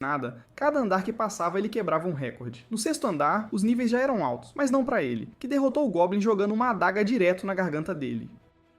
nada, cada andar que passava ele quebrava um recorde. No sexto andar, os níveis já eram altos, mas não pra ele, que derrotou o Goblin jogando uma adaga direto na garganta dele.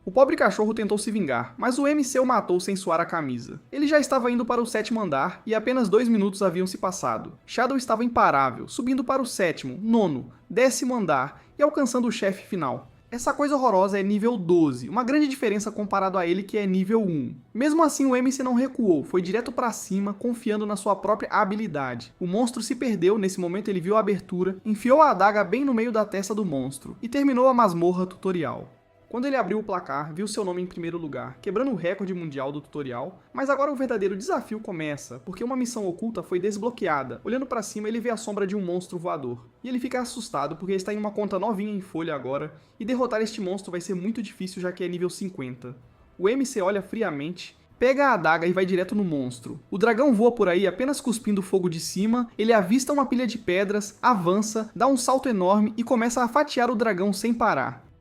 O pobre cachorro tentou se vingar, mas o MC o matou sem suar a camisa. Ele já estava indo para o sétimo andar e apenas 2 minutos haviam se passado. Shadow estava imparável, subindo para o sétimo, nono, 10º andar e alcançando o chefe final. Essa coisa horrorosa é nível 12, uma grande diferença comparado a ele que é nível 1. Mesmo assim o MC não recuou, foi direto pra cima, confiando na sua própria habilidade. O monstro se perdeu, nesse momento ele viu a abertura, enfiou a adaga bem no meio da testa do monstro, e terminou a masmorra tutorial. Quando ele abriu o placar, viu seu nome em primeiro lugar, quebrando o recorde mundial do tutorial, mas agora o verdadeiro desafio começa, porque uma missão oculta foi desbloqueada. Olhando pra cima, ele vê a sombra de um monstro voador. E ele fica assustado porque está em uma conta novinha em folha agora, e derrotar este monstro vai ser muito difícil já que é nível 50. O MC olha friamente, pega a adaga e vai direto no monstro. O dragão voa por aí apenas cuspindo fogo de cima, ele avista uma pilha de pedras, avança, dá um salto enorme e começa a fatiar o dragão sem parar.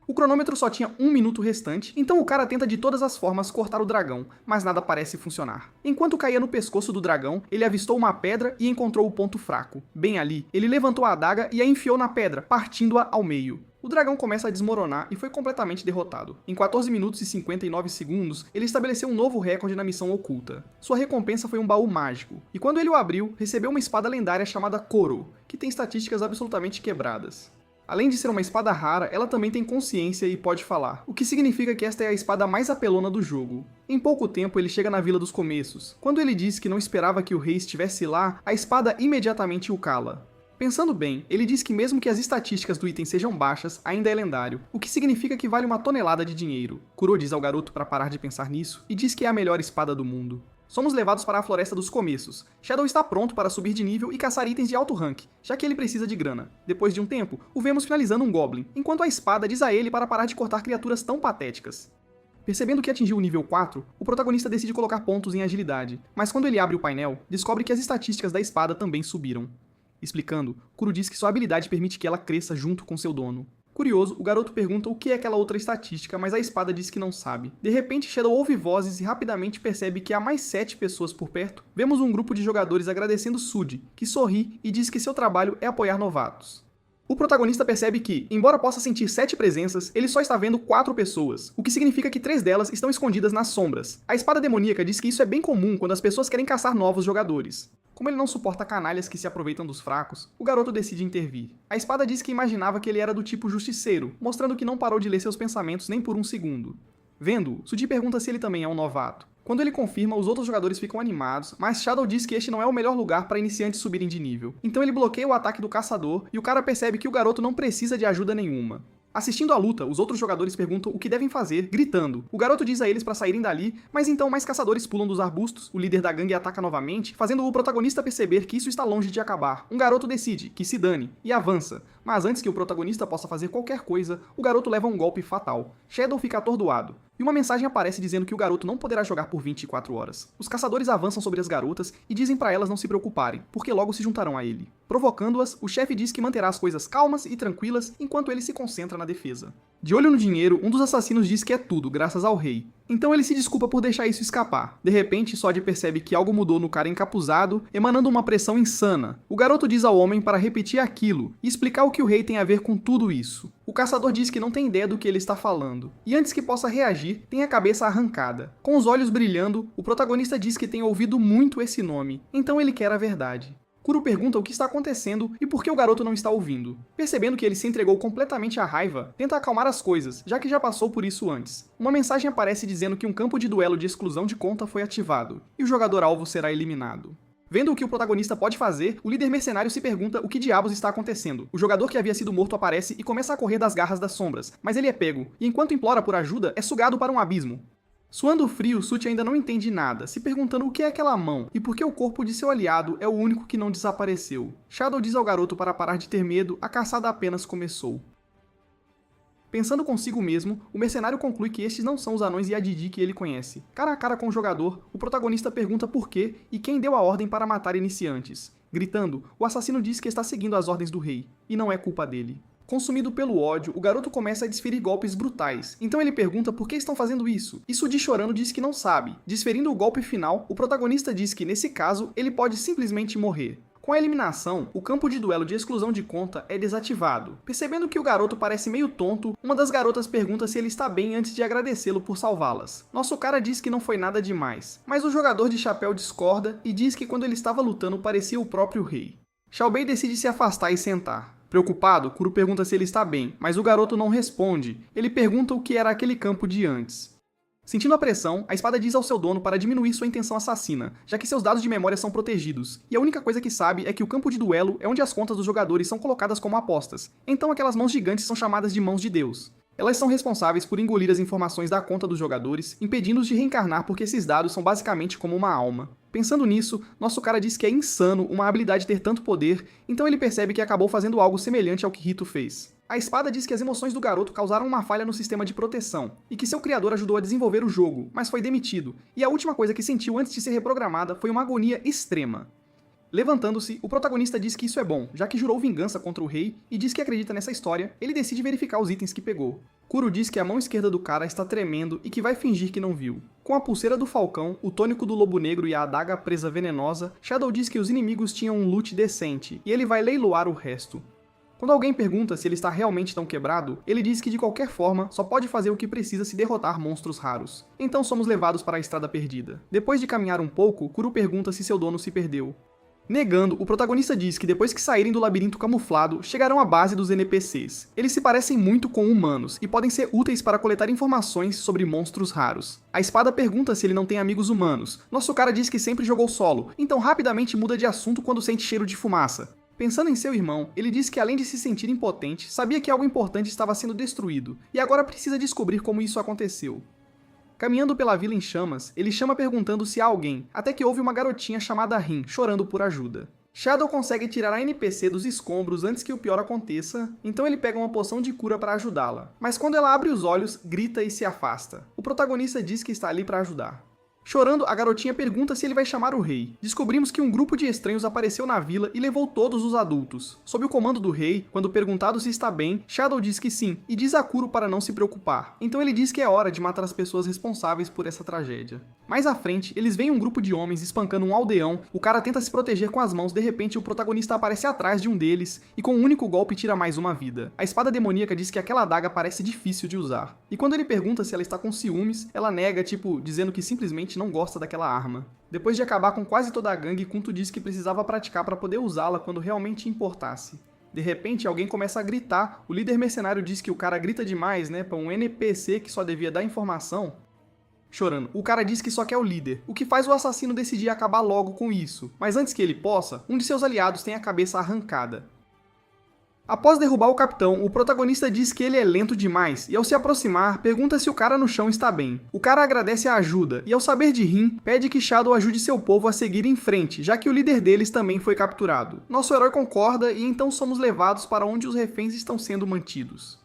O cronômetro só tinha 1 minuto restante, então o cara tenta de todas as formas cortar o dragão, mas nada parece funcionar. Enquanto caía no pescoço do dragão, ele avistou uma pedra e encontrou o ponto fraco. Bem ali, ele levantou a adaga e a enfiou na pedra, partindo-a ao meio. O dragão começa a desmoronar e foi completamente derrotado. Em 14 minutos e 59 segundos, ele estabeleceu um novo recorde na missão oculta. Sua recompensa foi um baú mágico, e quando ele o abriu, recebeu uma espada lendária chamada Koro, que tem estatísticas absolutamente quebradas. Além de ser uma espada rara, ela também tem consciência e pode falar, o que significa que esta é a espada mais apelona do jogo. Em pouco tempo ele chega na Vila dos Começos. Quando ele diz que não esperava que o rei estivesse lá, a espada imediatamente o cala. Pensando bem, ele diz que mesmo que as estatísticas do item sejam baixas, ainda é lendário, o que significa que vale uma tonelada de dinheiro. Kuro diz ao garoto para parar de pensar nisso e diz que é a melhor espada do mundo. Somos levados para a Floresta dos Começos. Shadow está pronto para subir de nível e caçar itens de alto rank, já que ele precisa de grana. Depois de um tempo, o vemos finalizando um Goblin, enquanto a espada diz a ele para parar de cortar criaturas tão patéticas. Percebendo que atingiu o nível 4, o protagonista decide colocar pontos em agilidade, mas quando ele abre o painel, descobre que as estatísticas da espada também subiram. Explicando, Kuro diz que sua habilidade permite que ela cresça junto com seu dono. Curioso, o garoto pergunta o que é aquela outra estatística, mas a espada diz que não sabe. De repente, Shadow ouve vozes e rapidamente percebe que há mais 7 pessoas por perto. Vemos um grupo de jogadores agradecendo Sud, que sorri e diz que seu trabalho é apoiar novatos. O protagonista percebe que, embora possa sentir 7 presenças, ele só está vendo 4 pessoas, o que significa que 3 delas estão escondidas nas sombras. A espada demoníaca diz que isso é bem comum quando as pessoas querem caçar novos jogadores. Como ele não suporta canalhas que se aproveitam dos fracos, o garoto decide intervir. A espada diz que imaginava que ele era do tipo justiceiro, mostrando que não parou de ler seus pensamentos nem por um segundo. Vendo-o, Sudi pergunta se ele também é um novato. Quando ele confirma, os outros jogadores ficam animados, mas Shadow diz que este não é o melhor lugar para iniciantes subirem de nível. Então ele bloqueia o ataque do caçador e o cara percebe que o garoto não precisa de ajuda nenhuma. Assistindo à luta, os outros jogadores perguntam o que devem fazer, gritando. O garoto diz a eles para saírem dali, mas então mais caçadores pulam dos arbustos, o líder da gangue ataca novamente, fazendo o protagonista perceber que isso está longe de acabar. Um garoto decide, que se dane, e avança. Mas antes que o protagonista possa fazer qualquer coisa, o garoto leva um golpe fatal. Shadow fica atordoado. E uma mensagem aparece dizendo que o garoto não poderá jogar por 24 horas. Os caçadores avançam sobre as garotas e dizem para elas não se preocuparem, porque logo se juntarão a ele. Provocando-as, o chefe diz que manterá as coisas calmas e tranquilas enquanto ele se concentra na defesa. De olho no dinheiro, um dos assassinos diz que é tudo, graças ao rei. Então ele se desculpa por deixar isso escapar. De repente, Sod percebe que algo mudou no cara encapuzado, emanando uma pressão insana. O garoto diz ao homem para repetir aquilo e explicar o que o rei tem a ver com tudo isso. O caçador diz que não tem ideia do que ele está falando, e antes que possa reagir, tem a cabeça arrancada. Com os olhos brilhando, o protagonista diz que tem ouvido muito esse nome, então ele quer a verdade. Kuro pergunta o que está acontecendo e por que o garoto não está ouvindo. Percebendo que ele se entregou completamente à raiva, tenta acalmar as coisas, já que já passou por isso antes. Uma mensagem aparece dizendo que um campo de duelo de exclusão de conta foi ativado, e o jogador-alvo será eliminado. Vendo o que o protagonista pode fazer, o líder mercenário se pergunta o que diabos está acontecendo. O jogador que havia sido morto aparece e começa a correr das garras das sombras, mas ele é pego, e enquanto implora por ajuda, é sugado para um abismo. Suando frio, Sut ainda não entende nada, se perguntando o que é aquela mão e por que o corpo de seu aliado é o único que não desapareceu. Shadow diz ao garoto para parar de ter medo, a caçada apenas começou. Pensando consigo mesmo, o mercenário conclui que estes não são os anões Yadidi que ele conhece. Cara a cara com o jogador, o protagonista pergunta por quê e quem deu a ordem para matar iniciantes. Gritando, o assassino diz que está seguindo as ordens do rei, e não é culpa dele. Consumido pelo ódio, o garoto começa a desferir golpes brutais. Então ele pergunta por que estão fazendo isso. E Suji chorando diz que não sabe. Desferindo o golpe final, o protagonista diz que nesse caso, ele pode simplesmente morrer. Com a eliminação, o campo de duelo de exclusão de conta é desativado. Percebendo que o garoto parece meio tonto, uma das garotas pergunta se ele está bem antes de agradecê-lo por salvá-las. Nosso cara diz que não foi nada demais, mas o jogador de chapéu discorda e diz que quando ele estava lutando parecia o próprio rei. Xiaobei decide se afastar e sentar. Preocupado, Kuro pergunta se ele está bem, mas o garoto não responde. Ele pergunta o que era aquele campo de antes. Sentindo a pressão, a espada diz ao seu dono para diminuir sua intenção assassina, já que seus dados de memória são protegidos, e a única coisa que sabe é que o campo de duelo é onde as contas dos jogadores são colocadas como apostas, então aquelas mãos gigantes são chamadas de mãos de Deus. Elas são responsáveis por engolir as informações da conta dos jogadores, impedindo-os de reencarnar porque esses dados são basicamente como uma alma. Pensando nisso, nosso cara diz que é insano uma habilidade ter tanto poder, então ele percebe que acabou fazendo algo semelhante ao que Rito fez. A espada diz que as emoções do garoto causaram uma falha no sistema de proteção, e que seu criador ajudou a desenvolver o jogo, mas foi demitido, e a última coisa que sentiu antes de ser reprogramada foi uma agonia extrema. Levantando-se, o protagonista diz que isso é bom, já que jurou vingança contra o rei e diz que acredita nessa história, ele decide verificar os itens que pegou. Kuro diz que a mão esquerda do cara está tremendo e que vai fingir que não viu. Com a pulseira do falcão, o tônico do lobo negro e a adaga presa venenosa, Shadow diz que os inimigos tinham um loot decente, e ele vai leiloar o resto. Quando alguém pergunta se ele está realmente tão quebrado, ele diz que de qualquer forma só pode fazer o que precisa se derrotar monstros raros. Então somos levados para a estrada perdida. Depois de caminhar um pouco, Kuro pergunta se seu dono se perdeu. Negando, o protagonista diz que depois que saírem do labirinto camuflado, chegarão à base dos NPCs. Eles se parecem muito com humanos, e podem ser úteis para coletar informações sobre monstros raros. A espada pergunta se ele não tem amigos humanos. Nosso cara diz que sempre jogou solo, então rapidamente muda de assunto quando sente cheiro de fumaça. Pensando em seu irmão, ele diz que além de se sentir impotente, sabia que algo importante estava sendo destruído, e agora precisa descobrir como isso aconteceu. Caminhando pela vila em chamas, ele chama perguntando se há alguém, até que ouve uma garotinha chamada Rin, chorando por ajuda. Shadow consegue tirar a NPC dos escombros antes que o pior aconteça, então ele pega uma poção de cura para ajudá-la. Mas quando ela abre os olhos, grita e se afasta. O protagonista diz que está ali para ajudar. Chorando, a garotinha pergunta se ele vai chamar o rei. Descobrimos que um grupo de estranhos apareceu na vila e levou todos os adultos. Sob o comando do rei, quando perguntado se está bem, Shadow diz que sim, e diz a Kuro para não se preocupar. Então ele diz que é hora de matar as pessoas responsáveis por essa tragédia. Mais à frente, eles veem um grupo de homens espancando um aldeão, o cara tenta se proteger com as mãos, de repente o protagonista aparece atrás de um deles, e com um único golpe tira mais uma vida. A espada demoníaca diz que aquela adaga parece difícil de usar. E quando ele pergunta se ela está com ciúmes, ela nega, dizendo que simplesmente não gosta daquela arma. Depois de acabar com quase toda a gangue, Kunto disse que precisava praticar para poder usá-la quando realmente importasse. De repente, alguém começa a gritar. O líder mercenário diz que o cara grita demais, para um NPC que só devia dar informação. Chorando, o cara diz que só quer o líder, o que faz o assassino decidir acabar logo com isso. Mas antes que ele possa, um de seus aliados tem a cabeça arrancada. Após derrubar o capitão, o protagonista diz que ele é lento demais, e ao se aproximar, pergunta se o cara no chão está bem. O cara agradece a ajuda, e ao saber de Rin, pede que Shadow ajude seu povo a seguir em frente, já que o líder deles também foi capturado. Nosso herói concorda, e então somos levados para onde os reféns estão sendo mantidos.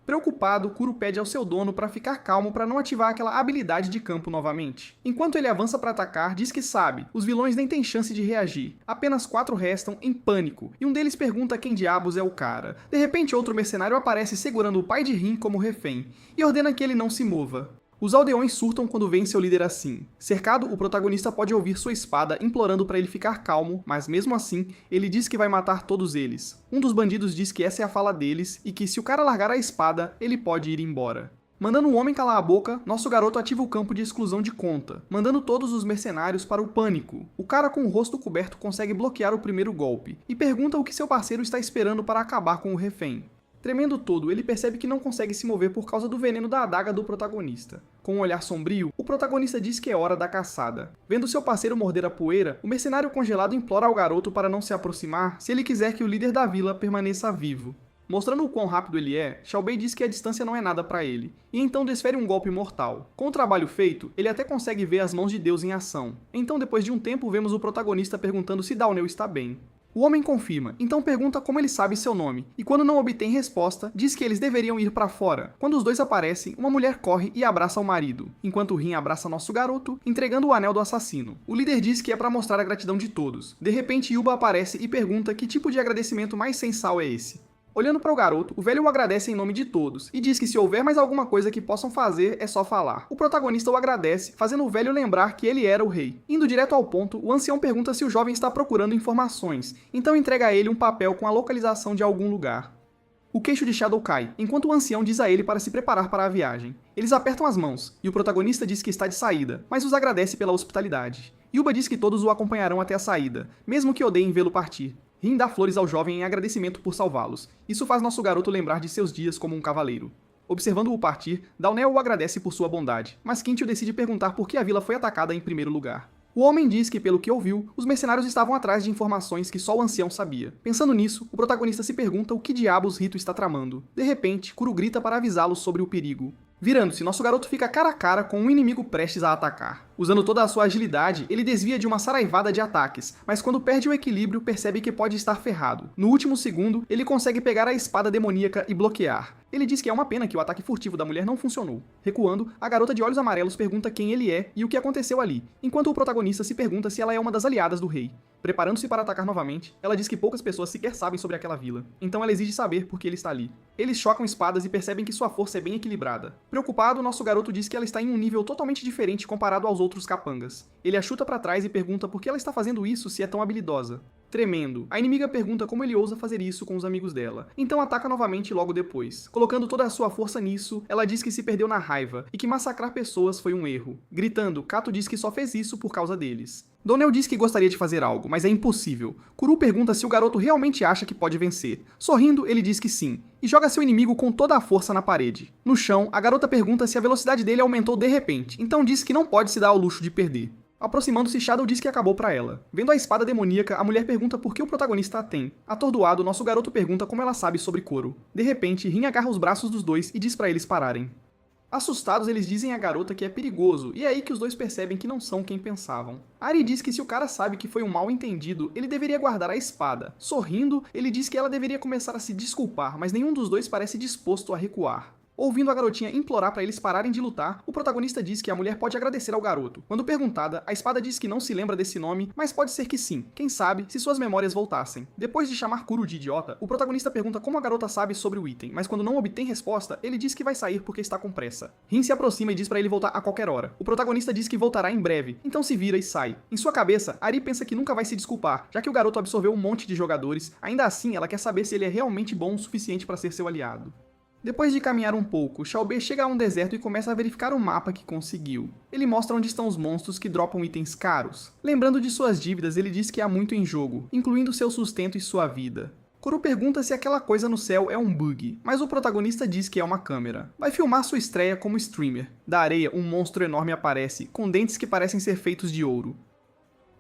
Preocupado, Kuro pede ao seu dono para ficar calmo para não ativar aquela habilidade de campo novamente. Enquanto ele avança para atacar, diz que sabe, os vilões nem têm chance de reagir. Apenas 4 restam em pânico, e um deles pergunta quem diabos é o cara. De repente outro mercenário aparece segurando o pai de Rin como refém, e ordena que ele não se mova. Os aldeões surtam quando veem seu líder assim. Cercado, o protagonista pode ouvir sua espada implorando para ele ficar calmo, mas mesmo assim, ele diz que vai matar todos eles. Um dos bandidos diz que essa é a fala deles e que se o cara largar a espada, ele pode ir embora. Mandando o homem calar a boca, nosso garoto ativa o campo de exclusão de conta, mandando todos os mercenários para o pânico. O cara com o rosto coberto consegue bloquear o primeiro golpe, e pergunta o que seu parceiro está esperando para acabar com o refém. Tremendo todo, ele percebe que não consegue se mover por causa do veneno da adaga do protagonista. Com um olhar sombrio, o protagonista diz que é hora da caçada. Vendo seu parceiro morder a poeira, o mercenário congelado implora ao garoto para não se aproximar se ele quiser que o líder da vila permaneça vivo. Mostrando o quão rápido ele é, Xiaobei diz que a distância não é nada para ele, e então desfere um golpe mortal. Com o trabalho feito, ele até consegue ver as mãos de Deus em ação. Então depois de um tempo vemos o protagonista perguntando se Dawneu está bem. O homem confirma, então pergunta como ele sabe seu nome, e quando não obtém resposta, diz que eles deveriam ir para fora. Quando os dois aparecem, uma mulher corre e abraça o marido, enquanto Rin abraça nosso garoto, entregando o anel do assassino. O líder diz que é para mostrar a gratidão de todos. De repente, Yuba aparece e pergunta que tipo de agradecimento mais sem sal é esse. Olhando para o garoto, o velho o agradece em nome de todos e diz que se houver mais alguma coisa que possam fazer, é só falar. O protagonista o agradece, fazendo o velho lembrar que ele era o rei. Indo direto ao ponto, o ancião pergunta se o jovem está procurando informações, então entrega a ele um papel com a localização de algum lugar. O queixo de Shadow cai, enquanto o ancião diz a ele para se preparar para a viagem. Eles apertam as mãos, e o protagonista diz que está de saída, mas os agradece pela hospitalidade. Yuba diz que todos o acompanharão até a saída, mesmo que odeiem vê-lo partir. Rin dá flores ao jovem em agradecimento por salvá-los. Isso faz nosso garoto lembrar de seus dias como um cavaleiro. Observando-o partir, Dawnell o agradece por sua bondade, mas Quintio decide perguntar por que a vila foi atacada em primeiro lugar. O homem diz que, pelo que ouviu, os mercenários estavam atrás de informações que só o ancião sabia. Pensando nisso, o protagonista se pergunta o que diabos Rito está tramando. De repente, Kuro grita para avisá-lo sobre o perigo. Virando-se, nosso garoto fica cara a cara com um inimigo prestes a atacar. Usando toda a sua agilidade, ele desvia de uma saraivada de ataques, mas quando perde o equilíbrio, percebe que pode estar ferrado. No último segundo, ele consegue pegar a espada demoníaca e bloquear. Ele diz que é uma pena que o ataque furtivo da mulher não funcionou. Recuando, a garota de olhos amarelos pergunta quem ele é e o que aconteceu ali, enquanto o protagonista se pergunta se ela é uma das aliadas do rei. Preparando-se para atacar novamente, ela diz que poucas pessoas sequer sabem sobre aquela vila, então ela exige saber por que ele está ali. Eles chocam espadas e percebem que sua força é bem equilibrada. Preocupado, nosso garoto diz que ela está em um nível totalmente diferente comparado aos outros capangas. Ele a chuta para trás e pergunta por que ela está fazendo isso se é tão habilidosa. Tremendo, a inimiga pergunta como ele ousa fazer isso com os amigos dela, então ataca novamente logo depois. Colocando toda a sua força nisso, ela diz que se perdeu na raiva e que massacrar pessoas foi um erro. Gritando, Kato diz que só fez isso por causa deles. Dawnell diz que gostaria de fazer algo, mas é impossível. Kuro pergunta se o garoto realmente acha que pode vencer. Sorrindo, ele diz que sim, e joga seu inimigo com toda a força na parede. No chão, a garota pergunta se a velocidade dele aumentou de repente, então diz que não pode se dar ao luxo de perder. Aproximando-se, Shadow diz que acabou pra ela. Vendo a espada demoníaca, a mulher pergunta por que o protagonista a tem. Atordoado, nosso garoto pergunta como ela sabe sobre Koro. De repente, Rin agarra os braços dos dois e diz pra eles pararem. Assustados, eles dizem à garota que é perigoso, e é aí que os dois percebem que não são quem pensavam. Ari diz que se o cara sabe que foi um mal entendido, ele deveria guardar a espada. Sorrindo, ele diz que ela deveria começar a se desculpar, mas nenhum dos dois parece disposto a recuar. Ouvindo a garotinha implorar para eles pararem de lutar, o protagonista diz que a mulher pode agradecer ao garoto. Quando perguntada, a espada diz que não se lembra desse nome, mas pode ser que sim, quem sabe, se suas memórias voltassem. Depois de chamar Kuro de idiota, o protagonista pergunta como a garota sabe sobre o item, mas quando não obtém resposta, ele diz que vai sair porque está com pressa. Rin se aproxima e diz para ele voltar a qualquer hora. O protagonista diz que voltará em breve, então se vira e sai. Em sua cabeça, Ari pensa que nunca vai se desculpar, já que o garoto absorveu um monte de jogadores, ainda assim ela quer saber se ele é realmente bom o suficiente para ser seu aliado. Depois de caminhar um pouco, Xiaobei chega a um deserto e começa a verificar o mapa que conseguiu. Ele mostra onde estão os monstros que dropam itens caros. Lembrando de suas dívidas, ele diz que há muito em jogo, incluindo seu sustento e sua vida. Kuro pergunta se aquela coisa no céu é um bug, mas o protagonista diz que é uma câmera. Vai filmar sua estreia como streamer. Da areia, um monstro enorme aparece, com dentes que parecem ser feitos de ouro.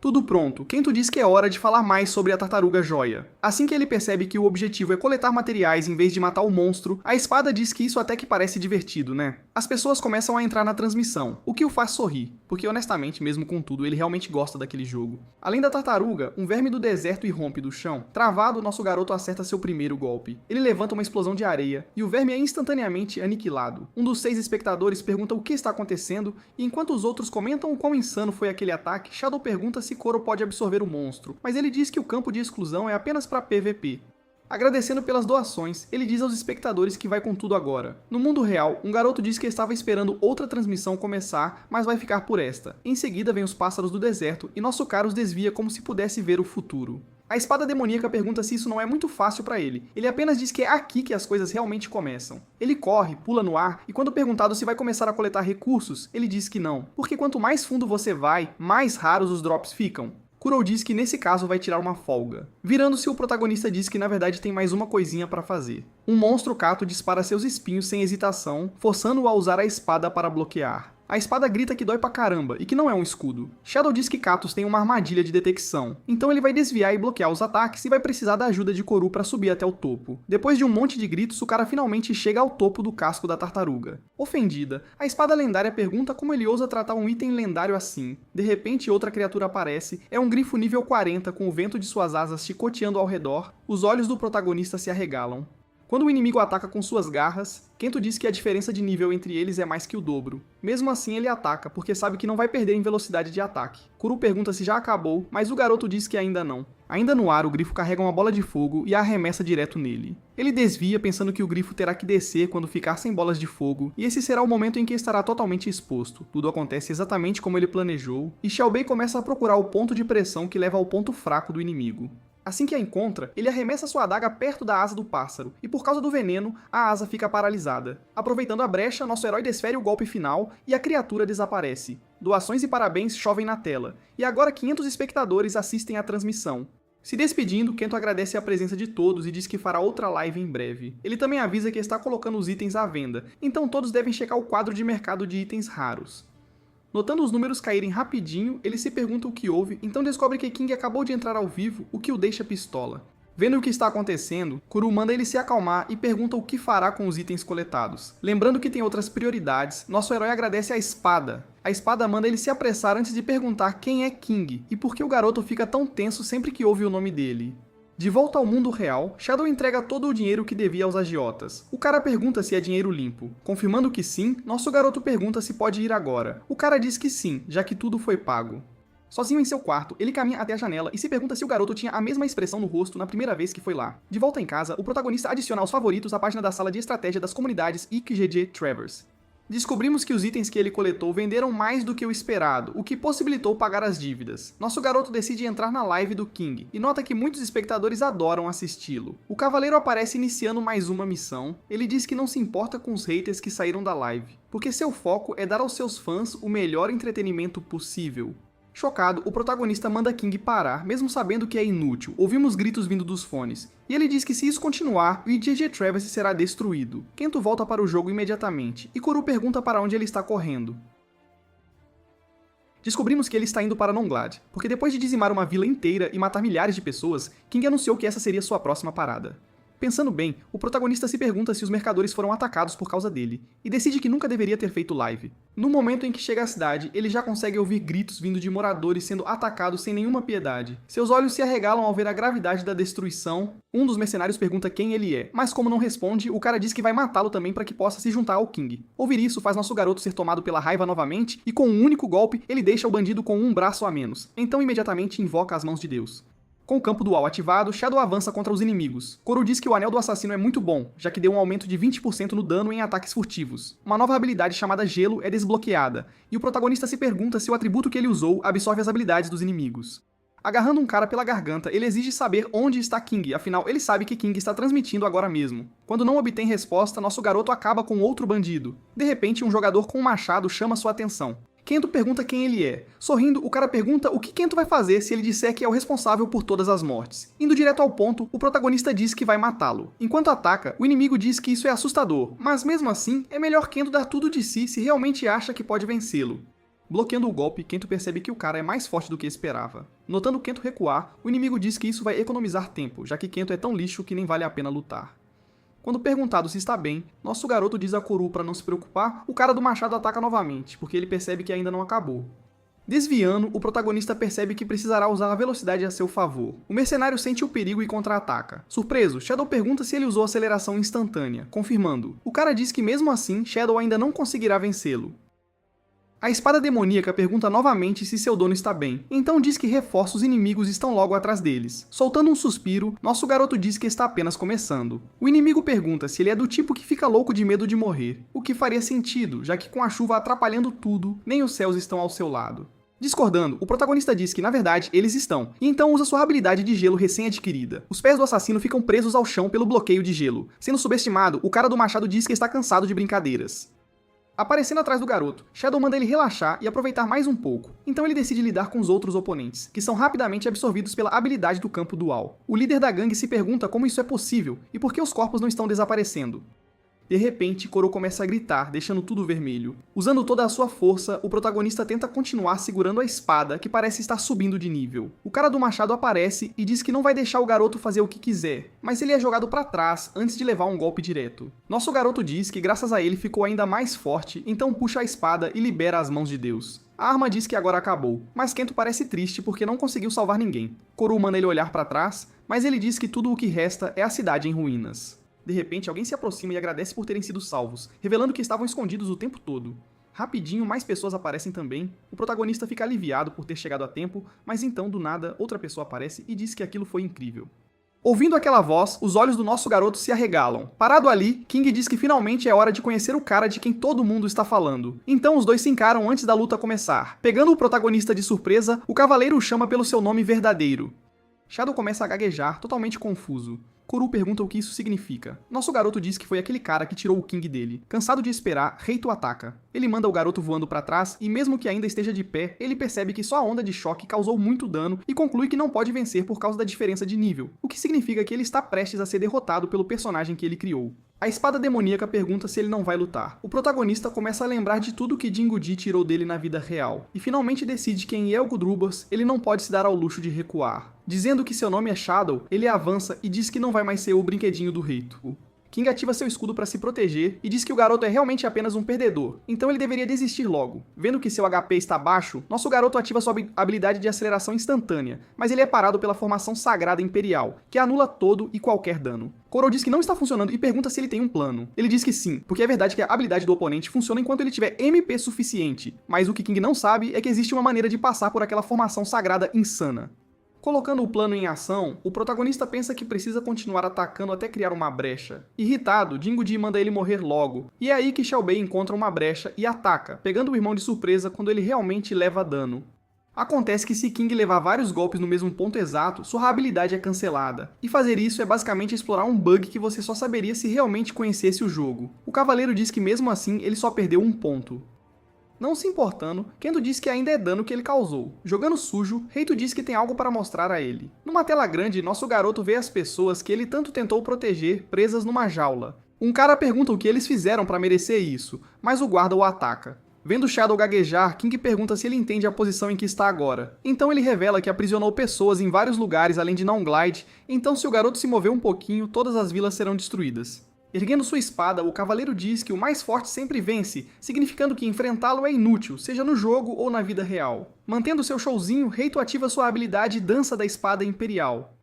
Tudo pronto, Kento diz que é hora de falar mais sobre a tartaruga joia. Assim que ele percebe que o objetivo é coletar materiais em vez de matar o monstro, a espada diz que isso até que parece divertido, né? As pessoas começam a entrar na transmissão, o que o faz sorrir, porque honestamente, mesmo com tudo, ele realmente gosta daquele jogo. Além da tartaruga, um verme do deserto irrompe do chão. Travado, nosso garoto acerta seu primeiro golpe. Ele levanta uma explosão de areia, e o verme é instantaneamente aniquilado. Um dos 6 espectadores pergunta o que está acontecendo, e enquanto os outros comentam o quão insano foi aquele ataque, Shadow pergunta se Koro pode absorver o monstro, mas ele diz que o campo de exclusão é apenas para PVP. Agradecendo pelas doações, ele diz aos espectadores que vai com tudo agora. No mundo real, um garoto diz que estava esperando outra transmissão começar, mas vai ficar por esta. Em seguida vem os pássaros do deserto e nosso Carlos desvia como se pudesse ver o futuro. A espada demoníaca pergunta se isso não é muito fácil pra ele. Ele apenas diz que é aqui que as coisas realmente começam. Ele corre, pula no ar, e quando perguntado se vai começar a coletar recursos, ele diz que não, porque quanto mais fundo você vai, mais raros os drops ficam. Kuro diz que nesse caso vai tirar uma folga. Virando-se, o protagonista diz que na verdade tem mais uma coisinha pra fazer. Um monstro Kato dispara seus espinhos sem hesitação, forçando-o a usar a espada para bloquear. A espada grita que dói pra caramba e que não é um escudo. Shadow diz que Katos tem uma armadilha de detecção, então ele vai desviar e bloquear os ataques e vai precisar da ajuda de Koro pra subir até o topo. Depois de um monte de gritos, o cara finalmente chega ao topo do casco da tartaruga. Ofendida, a espada lendária pergunta como ele ousa tratar um item lendário assim. De repente, outra criatura aparece, é um grifo nível 40 com o vento de suas asas chicoteando ao redor, os olhos do protagonista se arregalam. Quando o inimigo ataca com suas garras, Kento diz que a diferença de nível entre eles é mais que o dobro. Mesmo assim, ele ataca, porque sabe que não vai perder em velocidade de ataque. Kuro pergunta se já acabou, mas o garoto diz que ainda não. Ainda no ar, o grifo carrega uma bola de fogo e a arremessa direto nele. Ele desvia, pensando que o grifo terá que descer quando ficar sem bolas de fogo, e esse será o momento em que estará totalmente exposto. Tudo acontece exatamente como ele planejou, e Xiaobei começa a procurar o ponto de pressão que leva ao ponto fraco do inimigo. Assim que a encontra, ele arremessa sua adaga perto da asa do pássaro, e por causa do veneno, a asa fica paralisada. Aproveitando a brecha, nosso herói desfere o golpe final e a criatura desaparece. Doações e parabéns chovem na tela, e agora 500 espectadores assistem à transmissão. Se despedindo, Kento agradece a presença de todos e diz que fará outra live em breve. Ele também avisa que está colocando os itens à venda, então todos devem checar o quadro de mercado de itens raros. Notando os números caírem rapidinho, ele se pergunta o que houve, então descobre que King acabou de entrar ao vivo, o que o deixa pistola. Vendo o que está acontecendo, Kuro manda ele se acalmar e pergunta o que fará com os itens coletados. Lembrando que tem outras prioridades, nosso herói agradece a espada. A espada manda ele se apressar antes de perguntar quem é King, e por que o garoto fica tão tenso sempre que ouve o nome dele. De volta ao mundo real, Shadow entrega todo o dinheiro que devia aos agiotas. O cara pergunta se é dinheiro limpo. Confirmando que sim, nosso garoto pergunta se pode ir agora. O cara diz que sim, já que tudo foi pago. Sozinho em seu quarto, ele caminha até a janela e se pergunta se o garoto tinha a mesma expressão no rosto na primeira vez que foi lá. De volta em casa, o protagonista adiciona aos favoritos a página da sala de estratégia das comunidades IQGG Travers. Descobrimos que os itens que ele coletou venderam mais do que o esperado, o que possibilitou pagar as dívidas. Nosso garoto decide entrar na live do King, e nota que muitos espectadores adoram assisti-lo. O cavaleiro aparece iniciando mais uma missão. Ele diz que não se importa com os haters que saíram da live, porque seu foco é dar aos seus fãs o melhor entretenimento possível. Chocado, o protagonista manda King parar, mesmo sabendo que é inútil. Ouvimos gritos vindo dos fones. E ele diz que se isso continuar, o IGG Traverse será destruído. Kento volta para o jogo imediatamente, e Kuro pergunta para onde ele está correndo. Descobrimos que ele está indo para Nonglad, porque depois de dizimar uma vila inteira e matar milhares de pessoas, King anunciou que essa seria sua próxima parada. Pensando bem, o protagonista se pergunta se os mercadores foram atacados por causa dele, e decide que nunca deveria ter feito live. No momento em que chega à cidade, ele já consegue ouvir gritos vindo de moradores sendo atacados sem nenhuma piedade. Seus olhos se arregalam ao ver a gravidade da destruição. Um dos mercenários pergunta quem ele é, mas como não responde, o cara diz que vai matá-lo também para que possa se juntar ao King. Ouvir isso faz nosso garoto ser tomado pela raiva novamente, e com um único golpe, ele deixa o bandido com um braço a menos. Então imediatamente invoca as mãos de Deus. Com o campo dual ativado, Shadow avança contra os inimigos. Kuro diz que o Anel do Assassino é muito bom, já que deu um aumento de 20% no dano em ataques furtivos. Uma nova habilidade chamada Gelo é desbloqueada, e o protagonista se pergunta se o atributo que ele usou absorve as habilidades dos inimigos. Agarrando um cara pela garganta, ele exige saber onde está King, afinal ele sabe que King está transmitindo agora mesmo. Quando não obtém resposta, nosso garoto acaba com outro bandido. De repente, um jogador com um machado chama sua atenção. Kento pergunta quem ele é. Sorrindo, o cara pergunta o que Kento vai fazer se ele disser que é o responsável por todas as mortes. Indo direto ao ponto, o protagonista diz que vai matá-lo. Enquanto ataca, o inimigo diz que isso é assustador, mas mesmo assim, é melhor Kento dar tudo de si se realmente acha que pode vencê-lo. Bloqueando o golpe, Kento percebe que o cara é mais forte do que esperava. Notando Kento recuar, o inimigo diz que isso vai economizar tempo, já que Kento é tão lixo que nem vale a pena lutar. Quando perguntado se está bem, nosso garoto diz a Kuro para não se preocupar, o cara do machado ataca novamente, porque ele percebe que ainda não acabou. Desviando, o protagonista percebe que precisará usar a velocidade a seu favor. O mercenário sente o perigo e contra-ataca. Surpreso, Shadow pergunta se ele usou aceleração instantânea, confirmando. O cara diz que mesmo assim, Shadow ainda não conseguirá vencê-lo. A espada demoníaca pergunta novamente se seu dono está bem, então diz que reforços inimigos estão logo atrás deles. Soltando um suspiro, nosso garoto diz que está apenas começando. O inimigo pergunta se ele é do tipo que fica louco de medo de morrer, o que faria sentido, já que com a chuva atrapalhando tudo, nem os céus estão ao seu lado. Discordando, o protagonista diz que na verdade eles estão, e então usa sua habilidade de gelo recém-adquirida. Os pés do assassino ficam presos ao chão pelo bloqueio de gelo. Sendo subestimado, o cara do machado diz que está cansado de brincadeiras. Aparecendo atrás do garoto, Shadow manda ele relaxar e aproveitar mais um pouco, então ele decide lidar com os outros oponentes, que são rapidamente absorvidos pela habilidade do campo dual. O líder da gangue se pergunta como isso é possível e por que os corpos não estão desaparecendo. De repente, Kuro começa a gritar, deixando tudo vermelho. Usando toda a sua força, o protagonista tenta continuar segurando a espada, que parece estar subindo de nível. O cara do machado aparece e diz que não vai deixar o garoto fazer o que quiser, mas ele é jogado para trás antes de levar um golpe direto. Nosso garoto diz que graças a ele ficou ainda mais forte, então puxa a espada e libera as mãos de Deus. A arma diz que agora acabou, mas Kento parece triste porque não conseguiu salvar ninguém. Kuro manda ele olhar para trás, mas ele diz que tudo o que resta é a cidade em ruínas. De repente, alguém se aproxima e agradece por terem sido salvos, revelando que estavam escondidos o tempo todo. Rapidinho, mais pessoas aparecem também. O protagonista fica aliviado por ter chegado a tempo, mas então, do nada, outra pessoa aparece e diz que aquilo foi incrível. Ouvindo aquela voz, os olhos do nosso garoto se arregalam. Parado ali, King diz que finalmente é hora de conhecer o cara de quem todo mundo está falando. Então os dois se encaram antes da luta começar. Pegando o protagonista de surpresa, o cavaleiro o chama pelo seu nome verdadeiro. Shadow começa a gaguejar, totalmente confuso. Kuru pergunta o que isso significa. Nosso garoto diz que foi aquele cara que tirou o King dele. Cansado de esperar, Reito ataca. Ele manda o garoto voando pra trás e mesmo que ainda esteja de pé, ele percebe que só a onda de choque causou muito dano e conclui que não pode vencer por causa da diferença de nível, o que significa que ele está prestes a ser derrotado pelo personagem que ele criou. A espada demoníaca pergunta se ele não vai lutar. O protagonista começa a lembrar de tudo que Jingu-Ji tirou dele na vida real, e finalmente decide que em Yel'Gudrubas ele não pode se dar ao luxo de recuar. Dizendo que seu nome é Shadow, ele avança e diz que não vai mais ser o brinquedinho do Reito. King ativa seu escudo para se proteger e diz que o garoto é realmente apenas um perdedor, então ele deveria desistir logo. Vendo que seu HP está baixo, nosso garoto ativa sua habilidade de aceleração instantânea, mas ele é parado pela formação sagrada imperial, que anula todo e qualquer dano. Koro diz que não está funcionando e pergunta se ele tem um plano. Ele diz que sim, porque é verdade que a habilidade do oponente funciona enquanto ele tiver MP suficiente, mas o que King não sabe é que existe uma maneira de passar por aquela formação sagrada insana. Colocando o plano em ação, o protagonista pensa que precisa continuar atacando até criar uma brecha. Irritado, Jingu-Ji manda ele morrer logo, e é aí que Xiao Bei encontra uma brecha e ataca, pegando o irmão de surpresa quando ele realmente leva dano. Acontece que se King levar vários golpes no mesmo ponto exato, sua habilidade é cancelada, e fazer isso é basicamente explorar um bug que você só saberia se realmente conhecesse o jogo. O cavaleiro diz que mesmo assim ele só perdeu um ponto. Não se importando, Kendo diz que ainda é dano que ele causou. Jogando sujo, Reito diz que tem algo para mostrar a ele. Numa tela grande, nosso garoto vê as pessoas que ele tanto tentou proteger presas numa jaula. Um cara pergunta o que eles fizeram para merecer isso, mas o guarda o ataca. Vendo Shadow gaguejar, King pergunta se ele entende a posição em que está agora. Então ele revela que aprisionou pessoas em vários lugares além de Nownglide, então se o garoto se mover um pouquinho, todas as vilas serão destruídas. Erguendo sua espada, o cavaleiro diz que o mais forte sempre vence, significando que enfrentá-lo é inútil, seja no jogo ou na vida real. Mantendo seu showzinho, Reito ativa sua habilidade Dança da Espada Imperial.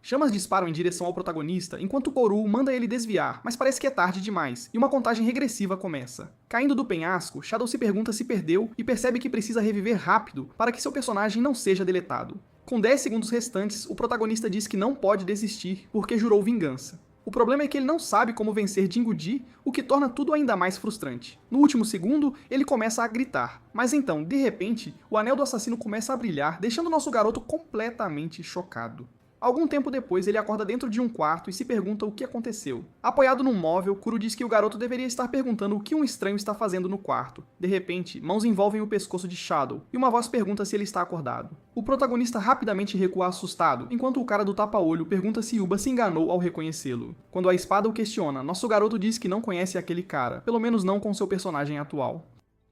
Chamas disparam em direção ao protagonista, enquanto Koro manda ele desviar, mas parece que é tarde demais, e uma contagem regressiva começa. Caindo do penhasco, Shadow se pergunta se perdeu e percebe que precisa reviver rápido para que seu personagem não seja deletado. Com 10 segundos restantes, o protagonista diz que não pode desistir, porque jurou vingança. O problema é que ele não sabe como vencer Jingu-Ji, o que torna tudo ainda mais frustrante. No último segundo, ele começa a gritar, mas então, de repente, o anel do assassino começa a brilhar, deixando nosso garoto completamente chocado. Algum tempo depois, ele acorda dentro de um quarto e se pergunta o que aconteceu. Apoiado num móvel, Kuro diz que o garoto deveria estar perguntando o que um estranho está fazendo no quarto. De repente, mãos envolvem o pescoço de Shadow, e uma voz pergunta se ele está acordado. O protagonista rapidamente recua assustado, enquanto o cara do tapa-olho pergunta se Yuba se enganou ao reconhecê-lo. Quando a espada o questiona, nosso garoto diz que não conhece aquele cara, pelo menos não com seu personagem atual.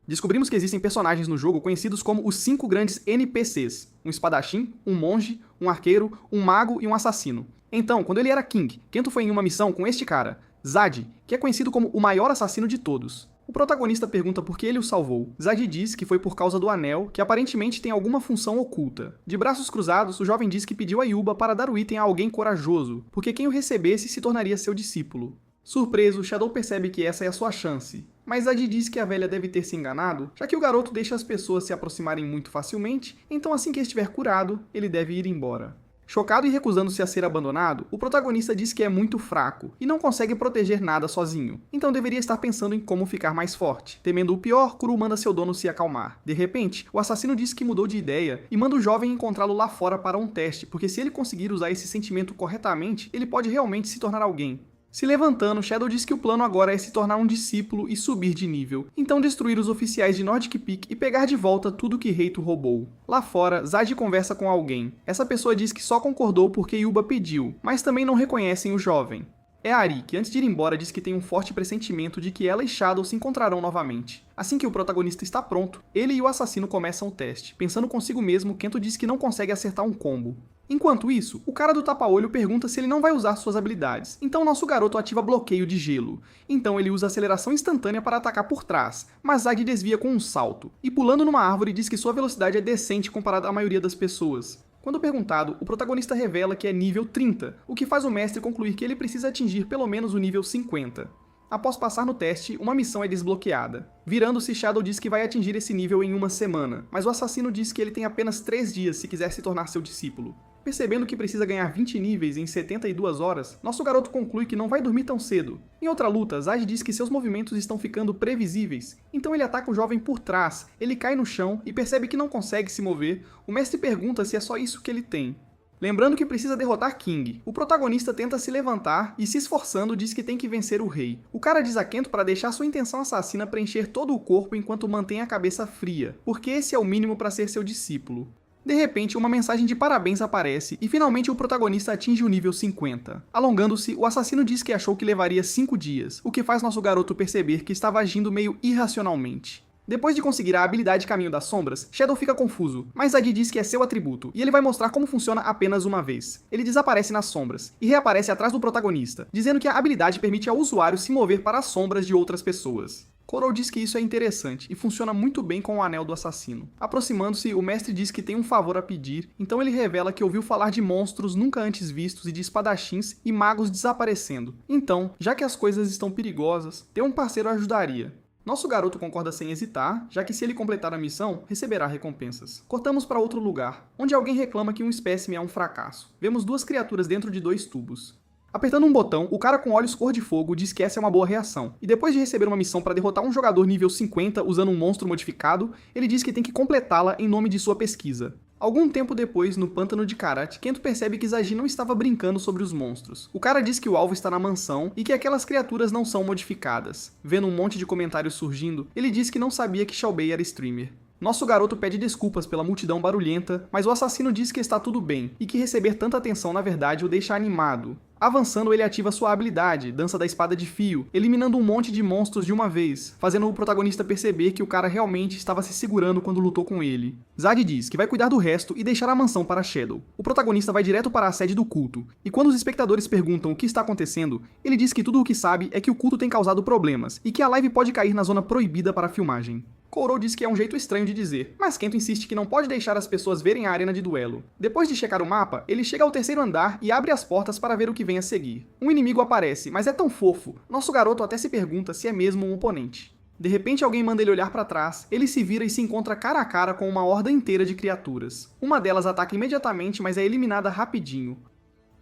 Descobrimos que existem personagens no jogo conhecidos como os 5 grandes NPCs, um espadachim, um monge, um arqueiro, um mago e um assassino. Então, quando ele era King, Kento foi em uma missão com este cara, Zad, que é conhecido como o maior assassino de todos. O protagonista pergunta por que ele o salvou. Zad diz que foi por causa do anel, que aparentemente tem alguma função oculta. De braços cruzados, o jovem diz que pediu a Yuba para dar o item a alguém corajoso, porque quem o recebesse se tornaria seu discípulo. Surpreso, Shadow percebe que essa é a sua chance, mas Zad diz que a velha deve ter se enganado, já que o garoto deixa as pessoas se aproximarem muito facilmente, então assim que estiver curado, ele deve ir embora. Chocado e recusando-se a ser abandonado, o protagonista diz que é muito fraco e não consegue proteger nada sozinho, então deveria estar pensando em como ficar mais forte. Temendo o pior, Kuro manda seu dono se acalmar. De repente, o assassino diz que mudou de ideia e manda o jovem encontrá-lo lá fora para um teste, porque se ele conseguir usar esse sentimento corretamente, ele pode realmente se tornar alguém. Se levantando, Shadow diz que o plano agora é se tornar um discípulo e subir de nível, então destruir os oficiais de Nordic Peak e pegar de volta tudo que Reito roubou. Lá fora, Zad conversa com alguém. Essa pessoa diz que só concordou porque Yuba pediu, mas também não reconhecem o jovem. É Ari, que antes de ir embora diz que tem um forte pressentimento de que ela e Shadow se encontrarão novamente. Assim que o protagonista está pronto, ele e o assassino começam o teste. Pensando consigo mesmo, Kento diz que não consegue acertar um combo. Enquanto isso, o cara do tapa-olho pergunta se ele não vai usar suas habilidades, então nosso garoto ativa bloqueio de gelo. Então ele usa aceleração instantânea para atacar por trás, mas Zad desvia com um salto, e pulando numa árvore diz que sua velocidade é decente comparada à maioria das pessoas. Quando perguntado, o protagonista revela que é nível 30, o que faz o mestre concluir que ele precisa atingir pelo menos o nível 50. Após passar no teste, uma missão é desbloqueada. Virando-se, Shadow diz que vai atingir esse nível em uma semana, mas o assassino diz que ele tem apenas 3 dias se quiser se tornar seu discípulo. Percebendo que precisa ganhar 20 níveis em 72 horas, nosso garoto conclui que não vai dormir tão cedo. Em outra luta, Zad diz que seus movimentos estão ficando previsíveis, então ele ataca o jovem por trás, ele cai no chão e percebe que não consegue se mover. O mestre pergunta se é só isso que ele tem. Lembrando que precisa derrotar King, o protagonista tenta se levantar e, se esforçando, diz que tem que vencer o rei. O cara diz a Kento para deixar sua intenção assassina preencher todo o corpo enquanto mantém a cabeça fria, porque esse é o mínimo para ser seu discípulo. De repente, uma mensagem de parabéns aparece e finalmente o protagonista atinge o nível 50. Alongando-se, o assassino diz que achou que levaria 5 dias, o que faz nosso garoto perceber que estava agindo meio irracionalmente. Depois de conseguir a habilidade Caminho das Sombras, Shadow fica confuso, mas Zad diz que é seu atributo, e ele vai mostrar como funciona apenas uma vez. Ele desaparece nas sombras, e reaparece atrás do protagonista, dizendo que a habilidade permite ao usuário se mover para as sombras de outras pessoas. Korou diz que isso é interessante, e funciona muito bem com o Anel do Assassino. Aproximando-se, o mestre diz que tem um favor a pedir, então ele revela que ouviu falar de monstros nunca antes vistos e de espadachins e magos desaparecendo. Então, já que as coisas estão perigosas, ter um parceiro ajudaria. Nosso garoto concorda sem hesitar, já que se ele completar a missão, receberá recompensas. Cortamos para outro lugar, onde alguém reclama que um espécime é um fracasso. Vemos 2 criaturas dentro de 2 tubos. Apertando um botão, o cara com olhos cor de fogo diz que essa é uma boa reação, e depois de receber uma missão para derrotar um jogador nível 50 usando um monstro modificado, ele diz que tem que completá-la em nome de sua pesquisa. Algum tempo depois, no pântano de Karat, Kento percebe que Zagi não estava brincando sobre os monstros. O cara diz que o alvo está na mansão e que aquelas criaturas não são modificadas. Vendo um monte de comentários surgindo, ele diz que não sabia que Xiaobei era streamer. Nosso garoto pede desculpas pela multidão barulhenta, mas o assassino diz que está tudo bem e que receber tanta atenção na verdade o deixa animado. Avançando, ele ativa sua habilidade, Dança da Espada de Fio, eliminando um monte de monstros de uma vez, fazendo o protagonista perceber que o cara realmente estava se segurando quando lutou com ele. Zad diz que vai cuidar do resto e deixar a mansão para Shadow. O protagonista vai direto para a sede do culto, e quando os espectadores perguntam o que está acontecendo, ele diz que tudo o que sabe é que o culto tem causado problemas, e que a live pode cair na zona proibida para a filmagem. Korou diz que é um jeito estranho de dizer, mas Kento insiste que não pode deixar as pessoas verem a arena de duelo. Depois de checar o mapa, ele chega ao 3º andar e abre as portas para ver o que vem a seguir. Um inimigo aparece, mas é tão fofo, nosso garoto até se pergunta se é mesmo um oponente. De repente alguém manda ele olhar para trás, ele se vira e se encontra cara a cara com uma horda inteira de criaturas. Uma delas ataca imediatamente, mas é eliminada rapidinho.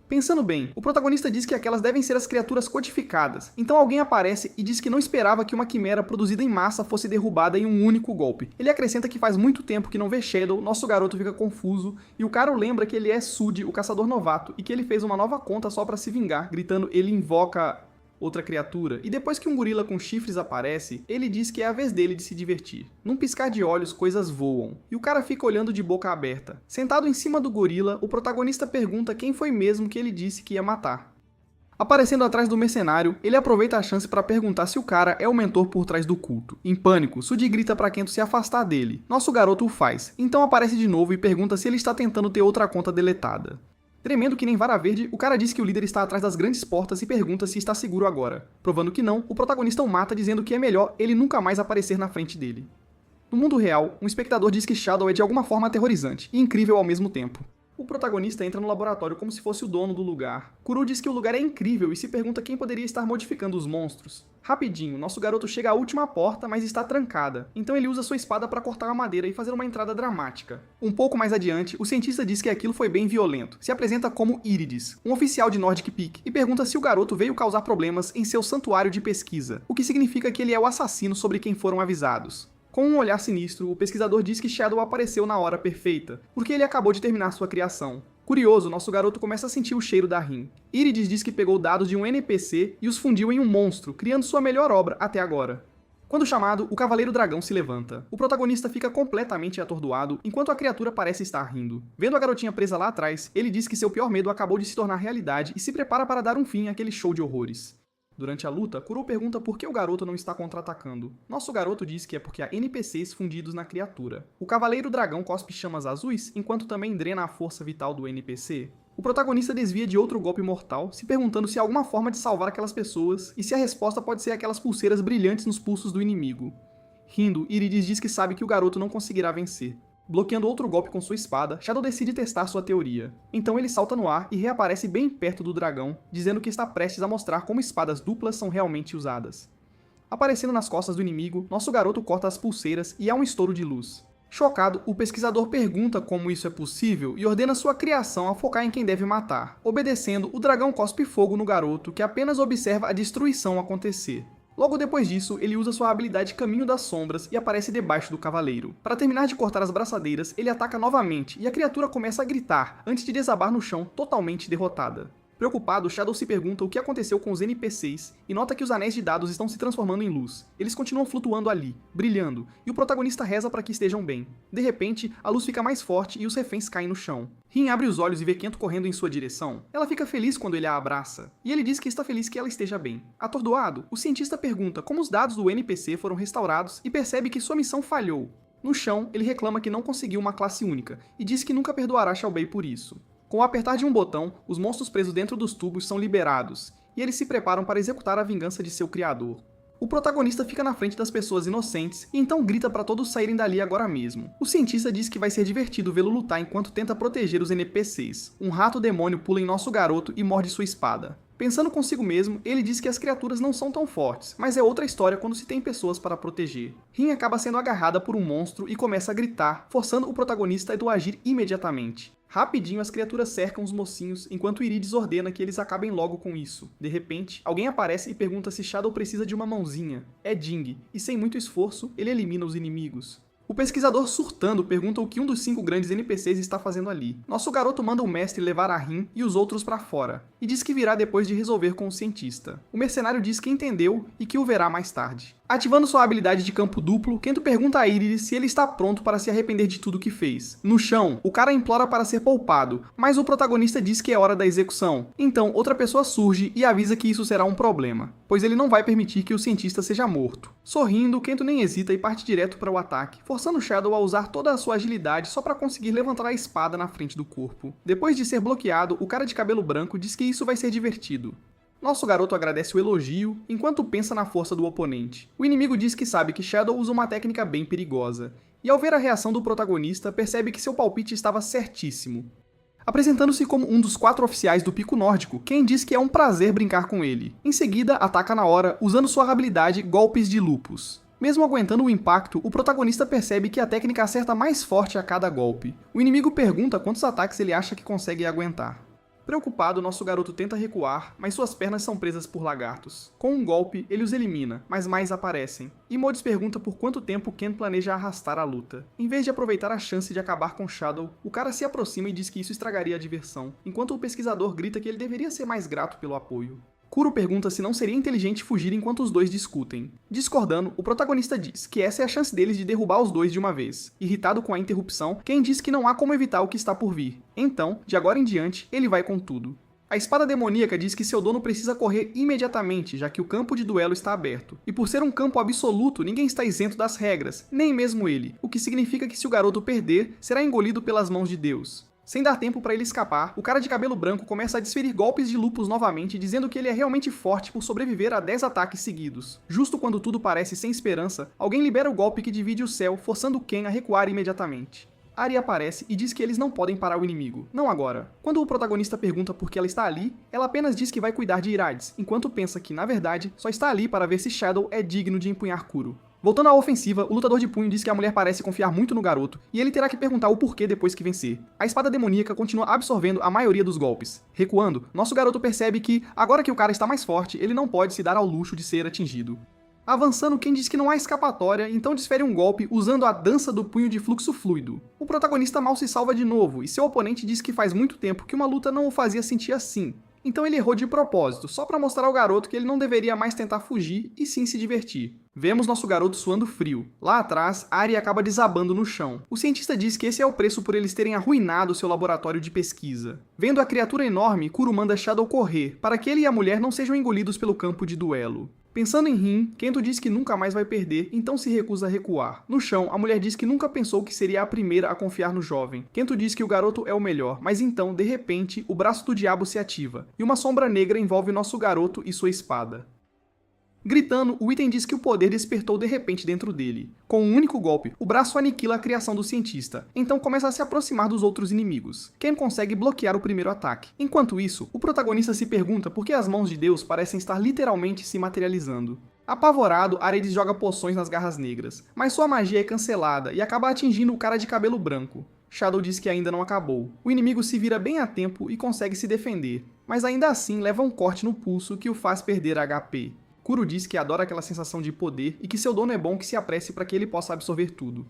Pensando bem, o protagonista diz que aquelas devem ser as criaturas codificadas, então alguém aparece e diz que não esperava que uma quimera produzida em massa fosse derrubada em um único golpe. Ele acrescenta que faz muito tempo que não vê Shadow, nosso garoto fica confuso, e o cara lembra que ele é Sud, o caçador novato, e que ele fez uma nova conta só pra se vingar, gritando ele invoca outra criatura, e depois que um gorila com chifres aparece, ele diz que é a vez dele de se divertir. Num piscar de olhos, coisas voam, e o cara fica olhando de boca aberta. Sentado em cima do gorila, o protagonista pergunta quem foi mesmo que ele disse que ia matar. Aparecendo atrás do mercenário, ele aproveita a chance para perguntar se o cara é o mentor por trás do culto. Em pânico, Sud grita para Kento se afastar dele. Nosso garoto o faz, então aparece de novo e pergunta se ele está tentando ter outra conta deletada. Tremendo que nem vara verde, o cara diz que o líder está atrás das grandes portas e pergunta se está seguro agora. Provando que não, o protagonista o mata dizendo que é melhor ele nunca mais aparecer na frente dele. No mundo real, um espectador diz que Shadow é de alguma forma aterrorizante e incrível ao mesmo tempo. O protagonista entra no laboratório como se fosse o dono do lugar. Kuro diz que o lugar é incrível e se pergunta quem poderia estar modificando os monstros. Rapidinho, nosso garoto chega à última porta, mas está trancada. Então ele usa sua espada para cortar a madeira e fazer uma entrada dramática. Um pouco mais adiante, o cientista diz que aquilo foi bem violento. Se apresenta como Irides, um oficial de Nordic Peak, e pergunta se o garoto veio causar problemas em seu santuário de pesquisa, o que significa que ele é o assassino sobre quem foram avisados. Com um olhar sinistro, o pesquisador diz que Shadow apareceu na hora perfeita, porque ele acabou de terminar sua criação. Curioso, nosso garoto começa a sentir o cheiro da Rin. Irides diz que pegou dados de um NPC e os fundiu em um monstro, criando sua melhor obra até agora. Quando chamado, o Cavaleiro Dragão se levanta. O protagonista fica completamente atordoado, enquanto a criatura parece estar rindo. Vendo a garotinha presa lá atrás, ele diz que seu pior medo acabou de se tornar realidade e se prepara para dar um fim àquele show de horrores. Durante a luta, Kuro pergunta por que o garoto não está contra-atacando. Nosso garoto diz que é porque há NPCs fundidos na criatura. O Cavaleiro Dragão cospe chamas azuis, enquanto também drena a força vital do NPC. O protagonista desvia de outro golpe mortal, se perguntando se há alguma forma de salvar aquelas pessoas, e se a resposta pode ser aquelas pulseiras brilhantes nos pulsos do inimigo. Rindo, Irides diz que sabe que o garoto não conseguirá vencer. Bloqueando outro golpe com sua espada, Shadow decide testar sua teoria. Então ele salta no ar e reaparece bem perto do dragão, dizendo que está prestes a mostrar como espadas duplas são realmente usadas. Aparecendo nas costas do inimigo, nosso garoto corta as pulseiras e há um estouro de luz. Chocado, o pesquisador pergunta como isso é possível e ordena sua criação a focar em quem deve matar. Obedecendo, o dragão cospe fogo no garoto, que apenas observa a destruição acontecer. Logo depois disso, ele usa sua habilidade Caminho das Sombras e aparece debaixo do cavaleiro. Para terminar de cortar as braçadeiras, ele ataca novamente e a criatura começa a gritar, antes de desabar no chão totalmente derrotada. Preocupado, Shadow se pergunta o que aconteceu com os NPCs e nota que os anéis de dados estão se transformando em luz. Eles continuam flutuando ali, brilhando, e o protagonista reza para que estejam bem. De repente, a luz fica mais forte e os reféns caem no chão. Rin abre os olhos e vê Kento correndo em sua direção. Ela fica feliz quando ele a abraça, e ele diz que está feliz que ela esteja bem. Atordoado, o cientista pergunta como os dados do NPC foram restaurados e percebe que sua missão falhou. No chão, ele reclama que não conseguiu uma classe única, e diz que nunca perdoará Xiao Bei por isso. Com o apertar de um botão, os monstros presos dentro dos tubos são liberados, e eles se preparam para executar a vingança de seu criador. O protagonista fica na frente das pessoas inocentes e então grita para todos saírem dali agora mesmo. O cientista diz que vai ser divertido vê-lo lutar enquanto tenta proteger os NPCs. Um rato demônio pula em nosso garoto e morde sua espada. Pensando consigo mesmo, ele diz que as criaturas não são tão fortes, mas é outra história quando se tem pessoas para proteger. Rin acaba sendo agarrada por um monstro e começa a gritar, forçando o protagonista a agir imediatamente. Rapidinho, as criaturas cercam os mocinhos, enquanto Irides ordena que eles acabem logo com isso. De repente, alguém aparece e pergunta se Shadow precisa de uma mãozinha. É Jing, e sem muito esforço, ele elimina os inimigos. O pesquisador, surtando, pergunta o que um dos 5 grandes NPCs está fazendo ali. Nosso garoto manda o mestre levar a Rin e os outros para fora, e diz que virá depois de resolver com o cientista. O mercenário diz que entendeu e que o verá mais tarde. Ativando sua habilidade de campo duplo, Kento pergunta a Iris se ele está pronto para se arrepender de tudo que fez. No chão, o cara implora para ser poupado, mas o protagonista diz que é hora da execução. Então, outra pessoa surge e avisa que isso será um problema, pois ele não vai permitir que o cientista seja morto. Sorrindo, Kento nem hesita e parte direto para o ataque, forçando Shadow a usar toda a sua agilidade só para conseguir levantar a espada na frente do corpo. Depois de ser bloqueado, o cara de cabelo branco diz que isso vai ser divertido. Nosso garoto agradece o elogio, enquanto pensa na força do oponente. O inimigo diz que sabe que Shadow usa uma técnica bem perigosa, e ao ver a reação do protagonista, percebe que seu palpite estava certíssimo. Apresentando-se como um dos 4 oficiais do Pico Nórdico, Ken diz que é um prazer brincar com ele. Em seguida, ataca na hora, usando sua habilidade Golpes de Lupus. Mesmo aguentando o impacto, o protagonista percebe que a técnica acerta mais forte a cada golpe. O inimigo pergunta quantos ataques ele acha que consegue aguentar. Preocupado, nosso garoto tenta recuar, mas suas pernas são presas por lagartos. Com um golpe, ele os elimina, mas mais aparecem. E Modis pergunta por quanto tempo Ken planeja arrastar a luta. Em vez de aproveitar a chance de acabar com Shadow, o cara se aproxima e diz que isso estragaria a diversão, enquanto o pesquisador grita que ele deveria ser mais grato pelo apoio. Kuro pergunta se não seria inteligente fugir enquanto os dois discutem. Discordando, o protagonista diz que essa é a chance deles de derrubar os dois de uma vez. Irritado com a interrupção, Ken diz que não há como evitar o que está por vir. Então, de agora em diante, ele vai com tudo. A espada demoníaca diz que seu dono precisa correr imediatamente, já que o campo de duelo está aberto. E por ser um campo absoluto, ninguém está isento das regras, nem mesmo ele, o que significa que se o garoto perder, será engolido pelas mãos de Deus. Sem dar tempo para ele escapar, o cara de cabelo branco começa a desferir golpes de lupus novamente, dizendo que ele é realmente forte por sobreviver a 10 ataques seguidos. Justo quando tudo parece sem esperança, alguém libera o golpe que divide o céu, forçando Ken a recuar imediatamente. Ari aparece e diz que eles não podem parar o inimigo, não agora. Quando o protagonista pergunta por que ela está ali, ela apenas diz que vai cuidar de Irades, enquanto pensa que, na verdade, só está ali para ver se Shadow é digno de empunhar Kuro. Voltando à ofensiva, o lutador de punho diz que a mulher parece confiar muito no garoto, e ele terá que perguntar o porquê depois que vencer. A espada demoníaca continua absorvendo a maioria dos golpes. Recuando, nosso garoto percebe que, agora que o cara está mais forte, ele não pode se dar ao luxo de ser atingido. Avançando, Ken diz que não há escapatória, então desfere um golpe usando a dança do punho de fluxo fluido. O protagonista mal se salva de novo, e seu oponente diz que faz muito tempo que uma luta não o fazia sentir assim. Então ele errou de propósito, só para mostrar ao garoto que ele não deveria mais tentar fugir e sim se divertir. Vemos nosso garoto suando frio. Lá atrás, Ari acaba desabando no chão. O cientista diz que esse é o preço por eles terem arruinado seu laboratório de pesquisa. Vendo a criatura enorme, Kuro manda Shadow correr, para que ele e a mulher não sejam engolidos pelo campo de duelo. Pensando em Rin, Kento diz que nunca mais vai perder, então se recusa a recuar. No chão, a mulher diz que nunca pensou que seria a primeira a confiar no jovem. Kento diz que o garoto é o melhor, mas então, de repente, o braço do diabo se ativa, e uma sombra negra envolve nosso garoto e sua espada. Gritando, o item diz que o poder despertou de repente dentro dele. Com um único golpe, o braço aniquila a criação do cientista, então começa a se aproximar dos outros inimigos. Ken consegue bloquear o primeiro ataque. Enquanto isso, o protagonista se pergunta por que as mãos de Deus parecem estar literalmente se materializando. Apavorado, Aredis joga poções nas garras negras, mas sua magia é cancelada e acaba atingindo o cara de cabelo branco. Shadow diz que ainda não acabou. O inimigo se vira bem a tempo e consegue se defender, mas ainda assim leva um corte no pulso que o faz perder HP. Kuro diz que adora aquela sensação de poder e que seu dono é bom que se apresse para que ele possa absorver tudo.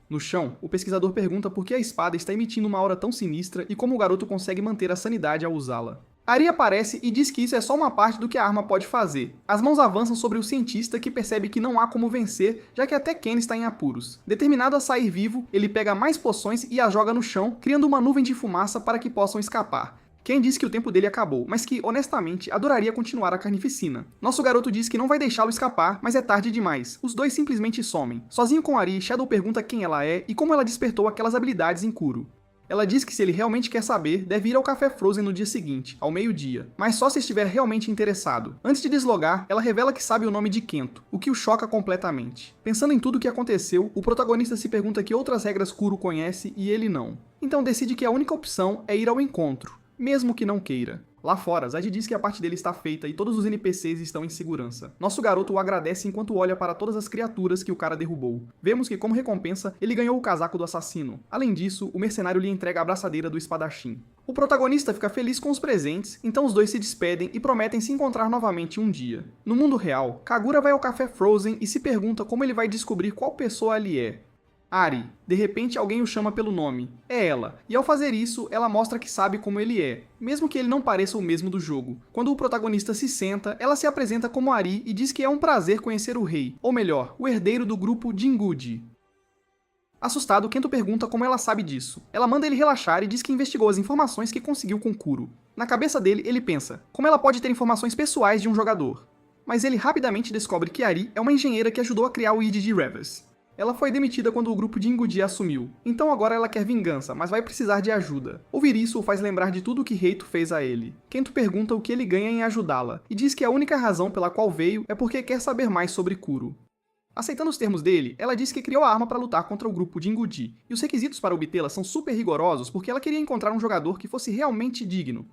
No chão, o pesquisador pergunta por que a espada está emitindo uma aura tão sinistra e como o garoto consegue manter a sanidade ao usá-la. Ari aparece e diz que isso é só uma parte do que a arma pode fazer. As mãos avançam sobre o cientista, que percebe que não há como vencer, já que até Ken está em apuros. Determinado a sair vivo, ele pega mais poções e as joga no chão, criando uma nuvem de fumaça para que possam escapar. Ken diz que o tempo dele acabou, mas que, honestamente, adoraria continuar a carnificina. Nosso garoto diz que não vai deixá-lo escapar, mas é tarde demais. Os dois simplesmente somem. Sozinho com Ari, Shadow pergunta quem ela é e como ela despertou aquelas habilidades em Kuro. Ela diz que se ele realmente quer saber, deve ir ao Café Frozen no dia seguinte, ao meio-dia, mas só se estiver realmente interessado. Antes de deslogar, ela revela que sabe o nome de Kento, o que o choca completamente. Pensando em tudo o que aconteceu, o protagonista se pergunta que outras regras Kuro conhece e ele não. Então decide que a única opção é ir ao encontro, mesmo que não queira. Lá fora, Zed diz que a parte dele está feita e todos os NPCs estão em segurança. Nosso garoto o agradece enquanto olha para todas as criaturas que o cara derrubou. Vemos que, como recompensa, ele ganhou o casaco do assassino. Além disso, o mercenário lhe entrega a abraçadeira do espadachim. O protagonista fica feliz com os presentes, então os dois se despedem e prometem se encontrar novamente um dia. No mundo real, Kagura vai ao Café Frozen e se pergunta como ele vai descobrir qual pessoa ali é. Ari. De repente alguém o chama pelo nome. É ela. E ao fazer isso, ela mostra que sabe como ele é, mesmo que ele não pareça o mesmo do jogo. Quando o protagonista se senta, ela se apresenta como Ari e diz que é um prazer conhecer o rei, ou melhor, o herdeiro do grupo Jinguji. Assustado, Kento pergunta como ela sabe disso. Ela manda ele relaxar e diz que investigou as informações que conseguiu com Kuro. Na cabeça dele, ele pensa, como ela pode ter informações pessoais de um jogador? Mas ele rapidamente descobre que Ari é uma engenheira que ajudou a criar o id de Reverse. Ela foi demitida quando o grupo de Jinguji assumiu, então agora ela quer vingança, mas vai precisar de ajuda. Ouvir isso o faz lembrar de tudo o que Reito fez a ele. Kento pergunta o que ele ganha em ajudá-la, e diz que a única razão pela qual veio é porque quer saber mais sobre Kuro. Aceitando os termos dele, ela diz que criou a arma para lutar contra o grupo de Jinguji, e os requisitos para obtê-la são super rigorosos porque ela queria encontrar um jogador que fosse realmente digno.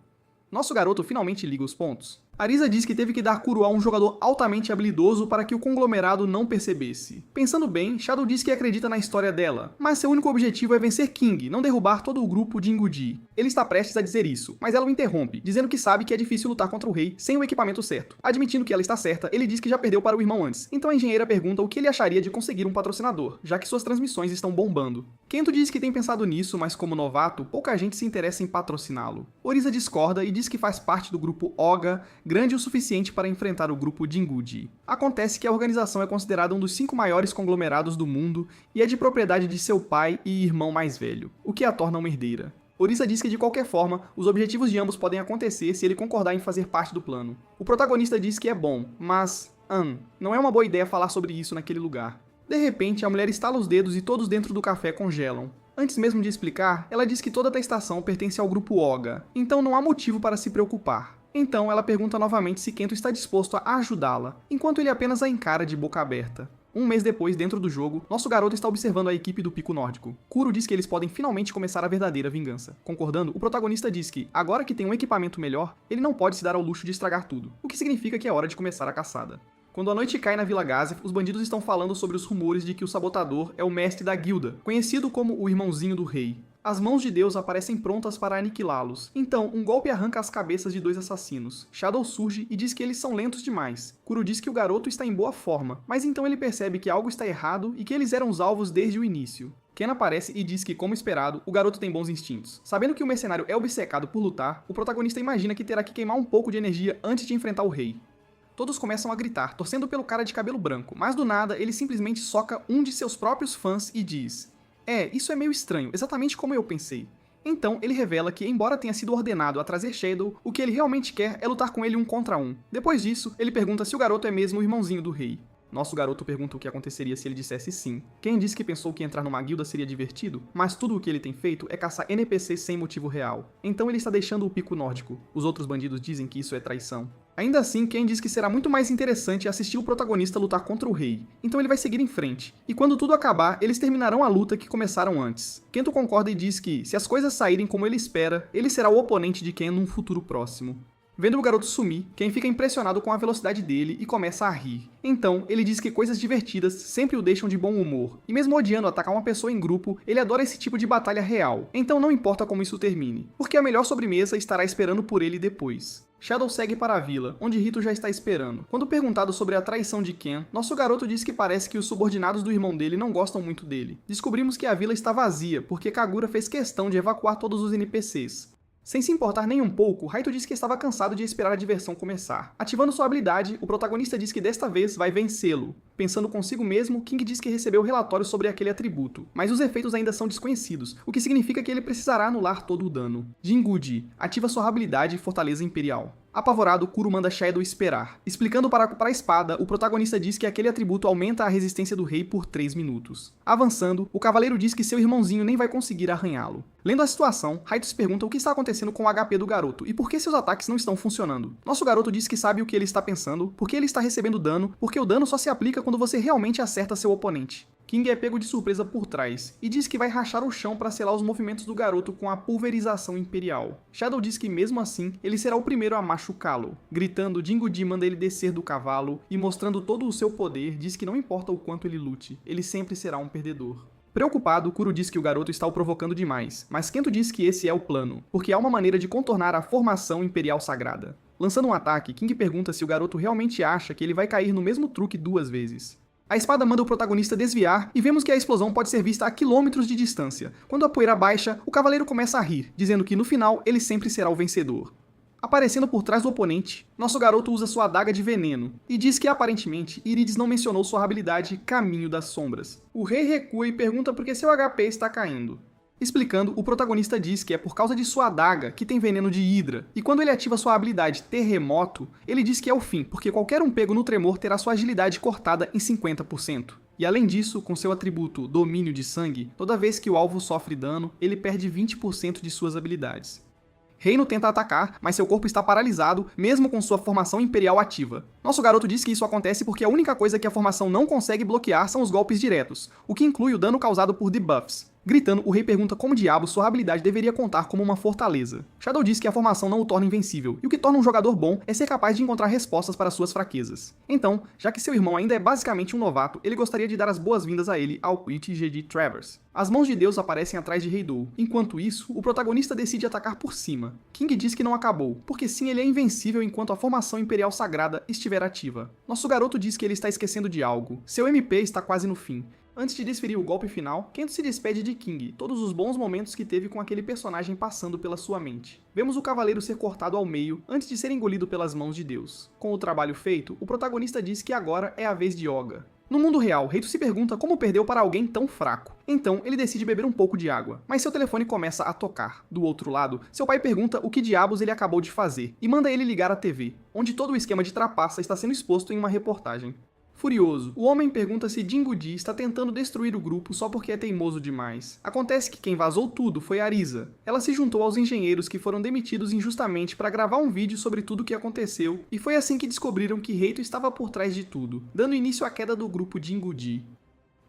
Nosso garoto finalmente liga os pontos. Arisa diz que teve que dar Kuro a um jogador altamente habilidoso para que o conglomerado não percebesse. Pensando bem, Shadow diz que acredita na história dela, mas seu único objetivo é vencer King, não derrubar todo o grupo de Jinguji. Ele está prestes a dizer isso, mas ela o interrompe, dizendo que sabe que é difícil lutar contra o rei sem o equipamento certo. Admitindo que ela está certa, ele diz que já perdeu para o irmão antes, então a engenheira pergunta o que ele acharia de conseguir um patrocinador, já que suas transmissões estão bombando. Kento diz que tem pensado nisso, mas como novato, pouca gente se interessa em patrociná-lo. Orisa discorda e diz que faz parte do grupo Oga, grande o suficiente para enfrentar o grupo Jinguji. Acontece que a organização é considerada um dos 5 maiores conglomerados do mundo e é de propriedade de seu pai e irmão mais velho, o que a torna uma herdeira. Orisa diz que de qualquer forma, os objetivos de ambos podem acontecer se ele concordar em fazer parte do plano. O protagonista diz que é bom, mas, não é uma boa ideia falar sobre isso naquele lugar. De repente, a mulher estala os dedos e todos dentro do café congelam. Antes mesmo de explicar, ela diz que toda a testação pertence ao grupo Oga, então não há motivo para se preocupar. Então ela pergunta novamente se Kento está disposto a ajudá-la, enquanto ele apenas a encara de boca aberta. Um mês depois, dentro do jogo, nosso garoto está observando a equipe do Pico Nórdico. Kuro diz que eles podem finalmente começar a verdadeira vingança. Concordando, o protagonista diz que, agora que tem um equipamento melhor, ele não pode se dar ao luxo de estragar tudo, o que significa que é hora de começar a caçada. Quando a noite cai na Vila Gazef, os bandidos estão falando sobre os rumores de que o sabotador é o mestre da guilda, conhecido como o irmãozinho do rei. As mãos de Deus aparecem prontas para aniquilá-los. Então, um golpe arranca as cabeças de 2 assassinos. Shadow surge e diz que eles são lentos demais. Kuro diz que o garoto está em boa forma, mas então ele percebe que algo está errado e que eles eram os alvos desde o início. Ken aparece e diz que, como esperado, o garoto tem bons instintos. Sabendo que o mercenário é obcecado por lutar, o protagonista imagina que terá que queimar um pouco de energia antes de enfrentar o rei. Todos começam a gritar, torcendo pelo cara de cabelo branco, mas do nada ele simplesmente soca um de seus próprios fãs e diz: isso é meio estranho, exatamente como eu pensei. Então ele revela que, embora tenha sido ordenado a trazer Shadow, o que ele realmente quer é lutar com ele 1 contra 1. Depois disso, ele pergunta se o garoto é mesmo o irmãozinho do rei. Nosso garoto pergunta o que aconteceria se ele dissesse sim. Ken diz que pensou que entrar numa guilda seria divertido, mas tudo o que ele tem feito é caçar NPCs sem motivo real. Então ele está deixando o pico nórdico. Os outros bandidos dizem que isso é traição. Ainda assim, Ken diz que será muito mais interessante assistir o protagonista lutar contra o rei. Então ele vai seguir em frente. E quando tudo acabar, eles terminarão a luta que começaram antes. Kento concorda e diz que, se as coisas saírem como ele espera, ele será o oponente de Ken num futuro próximo. Vendo o garoto sumir, Ken fica impressionado com a velocidade dele e começa a rir. Então, ele diz que coisas divertidas sempre o deixam de bom humor, e mesmo odiando atacar uma pessoa em grupo, ele adora esse tipo de batalha real, então não importa como isso termine, porque a melhor sobremesa estará esperando por ele depois. Shadow segue para a vila, onde Rito já está esperando. Quando perguntado sobre a traição de Ken, nosso garoto diz que parece que os subordinados do irmão dele não gostam muito dele. Descobrimos que a vila está vazia, porque Kagura fez questão de evacuar todos os NPCs. Sem se importar nem um pouco, Raito diz que estava cansado de esperar a diversão começar. Ativando sua habilidade, o protagonista diz que desta vez vai vencê-lo. Pensando consigo mesmo, King diz que recebeu relatórios sobre aquele atributo, mas os efeitos ainda são desconhecidos, o que significa que ele precisará anular todo o dano. Jinguji ativa sua habilidade Fortaleza Imperial. Apavorado, Kuro manda Shadow esperar. Explicando para a espada, o protagonista diz que aquele atributo aumenta a resistência do rei por 3 minutos. Avançando, o cavaleiro diz que seu irmãozinho nem vai conseguir arranhá-lo. Lendo a situação, Raito se pergunta o que está acontecendo com o HP do garoto e por que seus ataques não estão funcionando. Nosso garoto diz que sabe o que ele está pensando, porque ele está recebendo dano, porque o dano só se aplica quando você realmente acerta seu oponente. King é pego de surpresa por trás, e diz que vai rachar o chão para selar os movimentos do garoto com a pulverização imperial. Shadow diz que mesmo assim, ele será o primeiro a machucá-lo. Gritando, Jinguji manda ele descer do cavalo, e mostrando todo o seu poder, diz que não importa o quanto ele lute, ele sempre será um perdedor. Preocupado, Kuro diz que o garoto está o provocando demais, mas Kento diz que esse é o plano, porque há uma maneira de contornar a formação imperial sagrada. Lançando um ataque, King pergunta se o garoto realmente acha que ele vai cair no mesmo truque 2 vezes. A espada manda o protagonista desviar e vemos que a explosão pode ser vista a quilômetros de distância. Quando a poeira baixa, o cavaleiro começa a rir, dizendo que no final ele sempre será o vencedor. Aparecendo por trás do oponente, nosso garoto usa sua adaga de veneno, e diz que aparentemente Irides não mencionou sua habilidade Caminho das Sombras. O rei recua e pergunta por que seu HP está caindo. Explicando, o protagonista diz que é por causa de sua adaga, que tem veneno de hidra, e quando ele ativa sua habilidade Terremoto, ele diz que é o fim, porque qualquer um pego no tremor terá sua agilidade cortada em 50%. E além disso, com seu atributo Domínio de Sangue, toda vez que o alvo sofre dano, ele perde 20% de suas habilidades. Reino tenta atacar, mas seu corpo está paralisado, mesmo com sua formação imperial ativa. Nosso garoto diz que isso acontece porque a única coisa que a formação não consegue bloquear são os golpes diretos, o que inclui o dano causado por debuffs. Gritando, o rei pergunta como diabos sua habilidade deveria contar como uma fortaleza. Shadow diz que a formação não o torna invencível, e o que torna um jogador bom é ser capaz de encontrar respostas para suas fraquezas. Então, já que seu irmão ainda é basicamente um novato, ele gostaria de dar as boas-vindas a ele ao Witch GD Travers. As mãos de Deus aparecem atrás de Heidou. Enquanto isso, o protagonista decide atacar por cima. King diz que não acabou, porque sim, ele é invencível enquanto a formação imperial sagrada estiver ativa. Nosso garoto diz que ele está esquecendo de algo. Seu MP está quase no fim. Antes de desferir o golpe final, Kento se despede de King, todos os bons momentos que teve com aquele personagem passando pela sua mente. Vemos o cavaleiro ser cortado ao meio, antes de ser engolido pelas mãos de Deus. Com o trabalho feito, o protagonista diz que agora é a vez de Yoga. No mundo real, Reito se pergunta como perdeu para alguém tão fraco. Então, ele decide beber um pouco de água, mas seu telefone começa a tocar. Do outro lado, seu pai pergunta o que diabos ele acabou de fazer, e manda ele ligar a TV, onde todo o esquema de trapaça está sendo exposto em uma reportagem. Furioso, o homem pergunta se Jinguji está tentando destruir o grupo só porque é teimoso demais. Acontece que quem vazou tudo foi Arisa. Ela se juntou aos engenheiros que foram demitidos injustamente para gravar um vídeo sobre tudo o que aconteceu, e foi assim que descobriram que Reito estava por trás de tudo, dando início à queda do grupo Jinguji.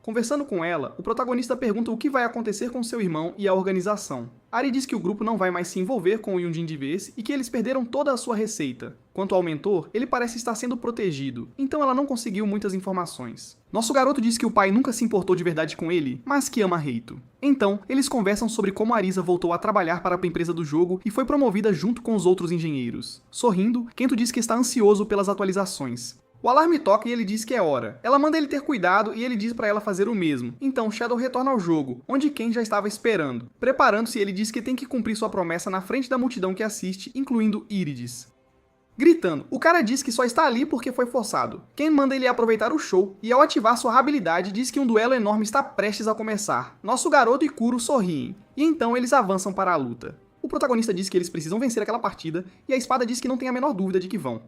Conversando com ela, o protagonista pergunta o que vai acontecer com seu irmão e a organização. Ari diz que o grupo não vai mais se envolver com o Yunjin de vez e que eles perderam toda a sua receita. Quanto ao mentor, ele parece estar sendo protegido, então ela não conseguiu muitas informações. Nosso garoto diz que o pai nunca se importou de verdade com ele, mas que ama Reito. Então, eles conversam sobre como Arisa voltou a trabalhar para a empresa do jogo e foi promovida junto com os outros engenheiros. Sorrindo, Kento diz que está ansioso pelas atualizações. O alarme toca e ele diz que é hora. Ela manda ele ter cuidado e ele diz para ela fazer o mesmo. Então Shadow retorna ao jogo, onde Ken já estava esperando. Preparando-se, ele diz que tem que cumprir sua promessa na frente da multidão que assiste, incluindo Irides. Gritando, o cara diz que só está ali porque foi forçado. Ken manda ele aproveitar o show e ao ativar sua habilidade diz que um duelo enorme está prestes a começar. Nosso garoto e Kuro sorriem, e então eles avançam para a luta. O protagonista diz que eles precisam vencer aquela partida e a espada diz que não tem a menor dúvida de que vão.